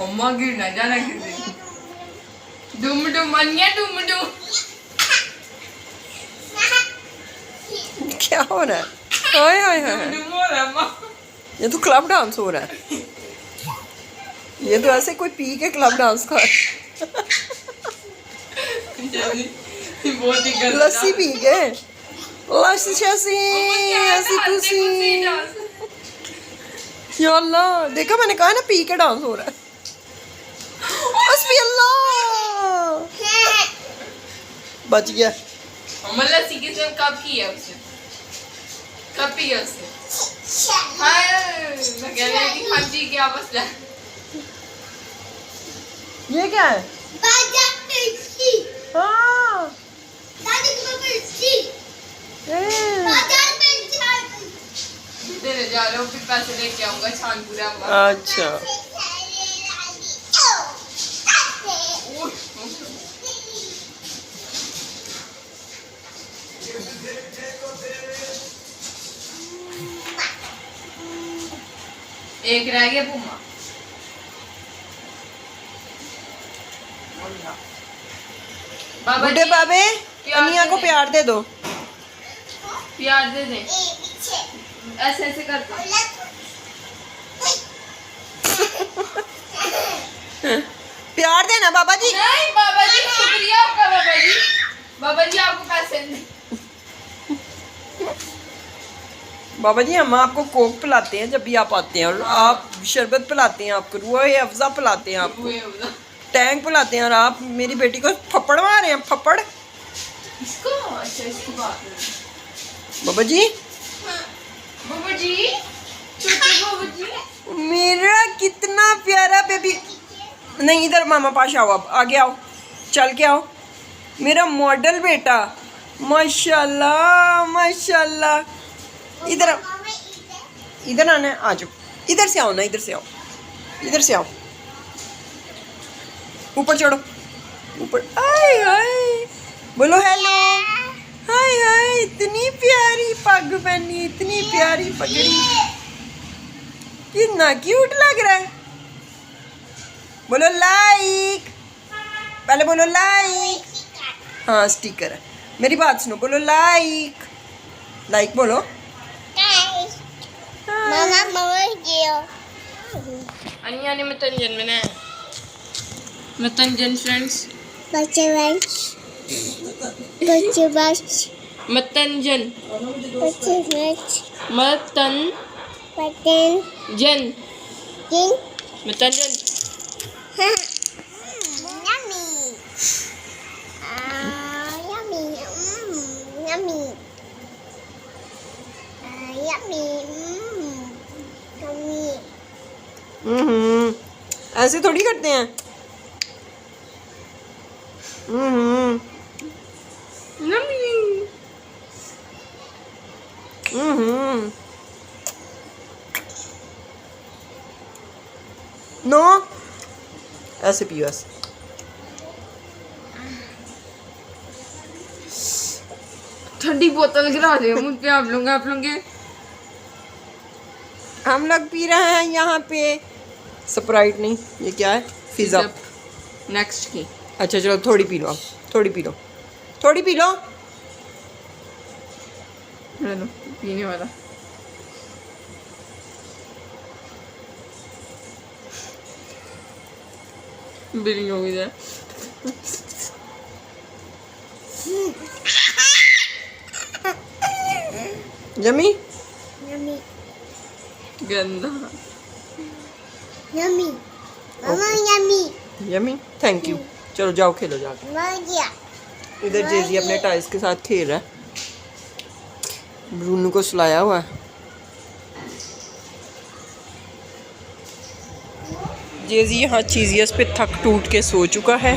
अम्मा गिर ना जाना किसी डुम डुम मनिया डुम डुम। क्या हो रहा है? हाय हाय हाय, डुम हो रहा अम्मा। ये तो क्लब डांस हो रहा है। ये तो ऐसे कोई पी के क्लब डांस कर बहुत ही गंदा लस्सी पी के लस्सी शस्सी ऐसी तुसी। या अल्लाह, देखा मैंने कहा ना पी के डांस हो रहा है। हस्बी अल्लाह, बच गया। अम्मा लस्सी किसने कब की है उसे? कब पी है उसे? हाय मैं कह रही थी हाँ जी क्या मसला है? ये क्या है? हाँ देने जा रहा हूँ फिर पैसे लेके आऊंगा छानपुरा अम्मा। अच्छा, एक रह गया पुम्मा। बूढ़े बाबे अनिया को प्यार दे दो। प्यार दे दे ऐसे ऐसे करके। प्यार देना बाबा जी। नहीं बाबा जी शुक्रिया आपका बाबा जी। बाबा जी आपको पैसे नहीं। बाबा जी हम आपको कोक पिलाते हैं जब भी आप आते हैं, और आप शरबत पिलाते हैं, आपको रूह अफ़ज़ा पिलाते हैं, आपको टैंक पिलाते हैं, और आप मेरी बेटी को फप्पड़ मार रहे हैं। फप्पड़ इसको अच्छा इसकी बात है। बाबा जी, बाबा जी छोटे बाबा जी मेरा कितना प्यारा बेबी। नहीं इधर मामा पास आओ, आप आगे आओ, चल के आओ। मेरा मॉडल बेटा, माशाल्लाह माशाल्लाह। इधर आओ, इधर आना है, आ जाओ। इधर से आओ ना, इधर से आओ, इधर से आओ। ऊपर चढ़ो, ऊपर। आय हाय, बोलो हेलो। हाय हाय, इतनी प्यारी पग पहनी, इतनी प्यारी पगड़ी, कितना क्यूट लग रहा है। बोलो लाइक, पहले बोलो लाइक। हाँ स्टिकर है। मेरी बात सुनो, बोलो लाइक, लाइक बोलो। अनिया ने मतंजन बनाया। मतंजन फ्रेंड्स मतंजन मतंजन मतंजन। ऐसे थोड़ी करते हैं। नो ऐसे पियो, ऐसे। ठंडी बोतल गिरा दे मुझ पे आप लोग हम लोग पी रहे हैं यहाँ पे स्प्राइट, नहीं ये क्या है, फिज़ा। नेक्स्ट की। अच्छा चलो थोड़ी पी लो, आप थोड़ी पी लो, थोड़ी पी लो। हेलो पीने वाला। बिलिंग हो गई है। यमी गंदा यमी, थैंक यू। चलो जाओ खेलो जाके। इधर जेजी अपने टाइल्स के साथ खेल रहा है, ब्रूनू को सुलाया हुआ है। जेजी यहाँ चीजियस पे थक टूट के सो चुका है।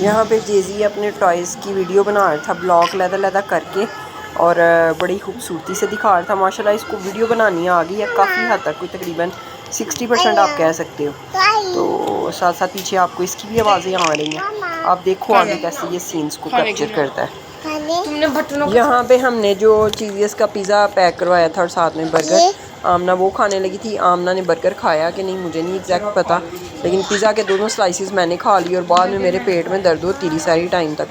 यहाँ पे जेजी अपने टॉयज़ की वीडियो बना रहा था, ब्लॉग लदा करके, और बड़ी खूबसूरती से दिखा रहा था। माशाल्लाह इसको वीडियो बनानी आ गई है काफ़ी हद तक, कोई तकरीबन 60% आप कह सकते हो। तो साथ साथ पीछे आपको इसकी भी आवाज़ें आ रही हैं। आप देखो आगे कैसे ये सीन्स को कैप्चर करता है। तुमने बटनों को यहाँ पे हमने जो चीज़ का पिज़्ज़ा पैक करवाया था और साथ में बर्गर, आमना वो खाने लगी थी। आमना ने बर्गर खाया कि नहीं मुझे नहीं एग्जैक्ट पता, लेकिन पिज़्ज़ा के दोनों स्लाइसेस मैंने खा ली और बाद में मेरे पेट में दर्द होती रही सारी टाइम तक,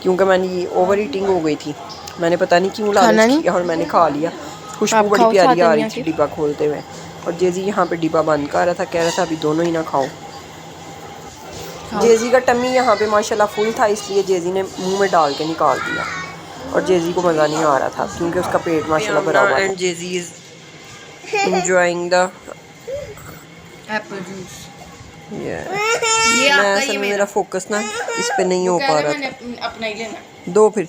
क्योंकि मैंने ओवर ईटिंग हो गई थी। मैंने पता नहीं क्यों लालच किया और मैंने खा लिया। खुशबू बड़ी प्यारी आ रही थी डिब्बा खोलते हुए, और जेजी यहाँ पे डिब्बा बंद कर रहा था, कह रहा था अभी दोनों ही ना खाओ। जेजी का टम्मी यहाँ पे माशाल्लाह फुल था, इसलिए जेजी ने मुंह में डाल के निकाल दिया और जेजी को मज़ा नहीं आ रहा था क्योंकि उसका पेट माशाल्लाह भरा हुआ है। JG is enjoying the apple juice. ये आपका ये मेरा फोकस ना इस पे नहीं हो पा रहा था। अपना ही लेना दो फिर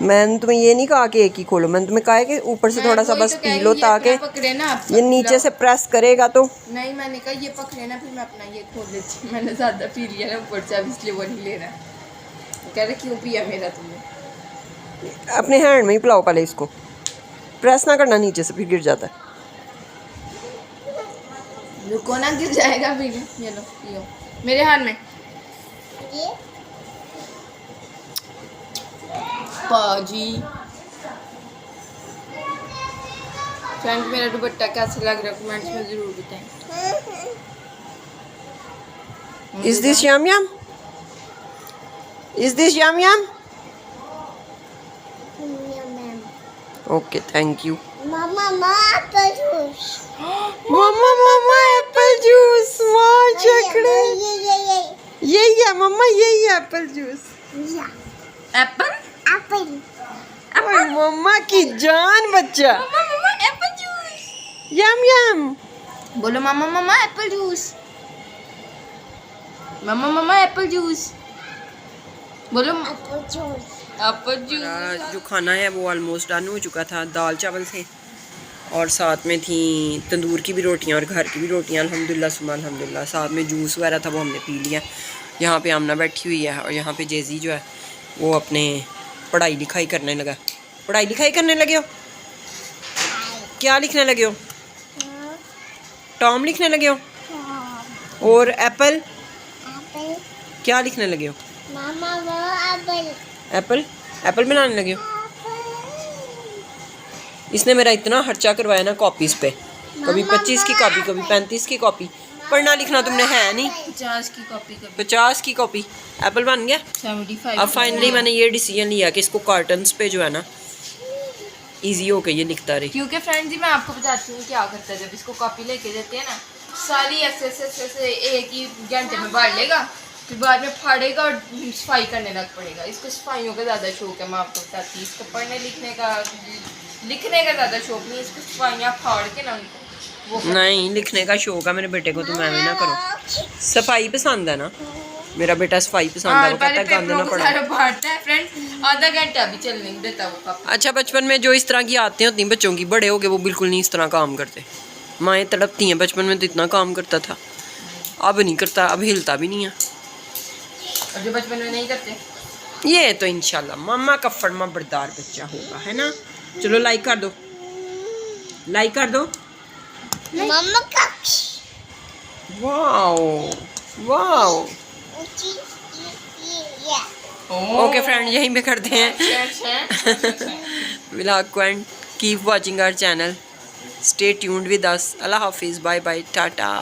मैंने तुम्हें ये नहीं कहा कि एक ही खोलो, मैंने तुम्हें कहा है कि ऊपर से थोड़ा सा बस पी लो ताकि ये नीचे से प्रेस करेगा तो नहीं। मैंने कहा ये पकड़े ना, फिर मैं अपना ये खोल देती। मैंने ज़्यादा पी लिया ना ऊपर से, अब इसलिए वो नहीं ले रहा। कह रहे क्यों पिया मेरा तुमने? अपने हैंड में ही पिलाओ पहले, इसको प्रेस ना करना नीचे से, फिर गिर जाता है। रुको ना, गिर जाएगा फिर। ये लो पियो मेरे हाथ में। पाजी फ्रेंड, मेरा दुपट्टा कैसा लग रहा है कमेंट्स में ज़रूर बताएं। Is this yum yum? Is this yum yum? Okay, thank you. Mama, apple juice. Mama, apple juice. वाह चकड़े, यही है मम्मा, यही है एप्पल जूस। Apple Apple. ओए मम्मा की जान बच्चा। मम्मा एप्पल जूस। यम यम बोलो मम्मा एप्पल जूस। मम्मा एप्पल जूस बोलो। Apple juice. Apple juice. जो खाना है वो ऑलमोस्ट डन हो चुका था। दाल चावल थे और साथ में थी तंदूर की भी रोटियां और घर की भी रोटियां, अल्हम्दुलिल्लाह सुबह अल्हम्दुलिल्लाह। साथ में जूस वगैरह था वो हमने पी लिया। यहाँ पे आमना बैठी हुई है और यहाँ पे जेजी जो है वो अपने पढ़ाई लिखाई करने लगा। पढ़ाई लिखाई करने लगे हो? क्या लिखने लगे हो? टॉम लिखने लगे हो? और एप्पल Apple. क्या लिखने लगे हो? Mama, apple. एप्पल एप्पल बनाने लगे हो? इसने मेरा इतना खर्चा करवाया ना कॉपीज पे, कभी 25 की कॉपी, कभी 35 की कॉपी। पढ़ना लिखना तुमने है नहीं। 50 की कॉपी कर 50 की कॉपी एप्पल बन गया। 75। अब फाइनली मैंने ये डिसीजन लिया कि इसको कार्टन्स पे जो है ना इजी हो के ये लिखता रहे। क्योंकि फ्रेंड जी मैं आपको बताती हूँ क्या करता है। जब इसको कॉपी लेके देते हैं ना, सारी ऐसे एक ही घंटे में बांट लेगा, फिर बाद में फाड़ेगा और सफाई करने लग पड़ेगा। इसको सफाइयों का ज़्यादा शौक है, मैं आपको बताती हूँ। इसको पढ़ने लिखने का ज़्यादा शौक नहीं, इसको सफाइयाँ फाड़ के ना उनको वो नहीं, लिखने का शौक है मेरे बेटे को, तुम ऐਵੇਂ ना करो। सफाई पसंद है ना मेरा बेटा, सफाई पसंद है। वो कहता है गंद ना पड़ा। बांटता है फ्रेंड, आधा घंटा भी चल नहीं देता वो कप। अच्छा, बचपन में जो इस तरह की आदतें होती हैं बच्चों की, बड़े हो गए वो बिल्कुल नहीं इस तरह काम करते। माएँ तड़पती हैं, बचपन में तो इतना काम करता था, अब नहीं करता, अब हिलता भी नहीं है। और जो बचपन में नहीं करते, ये तो इंशाल्लाह मम्मा का फरमा बरदार बच्चा होगा, है ना। चलो लाइक कर दो, लाइक कर दो। Mama, cup. Wow wow. Yeah. Okay friend, यहीं पे करते हैं व्लॉग को and keep watching our channel, stay tuned with us. अल्लाह हाफिज़, बाय बाय, टाटा।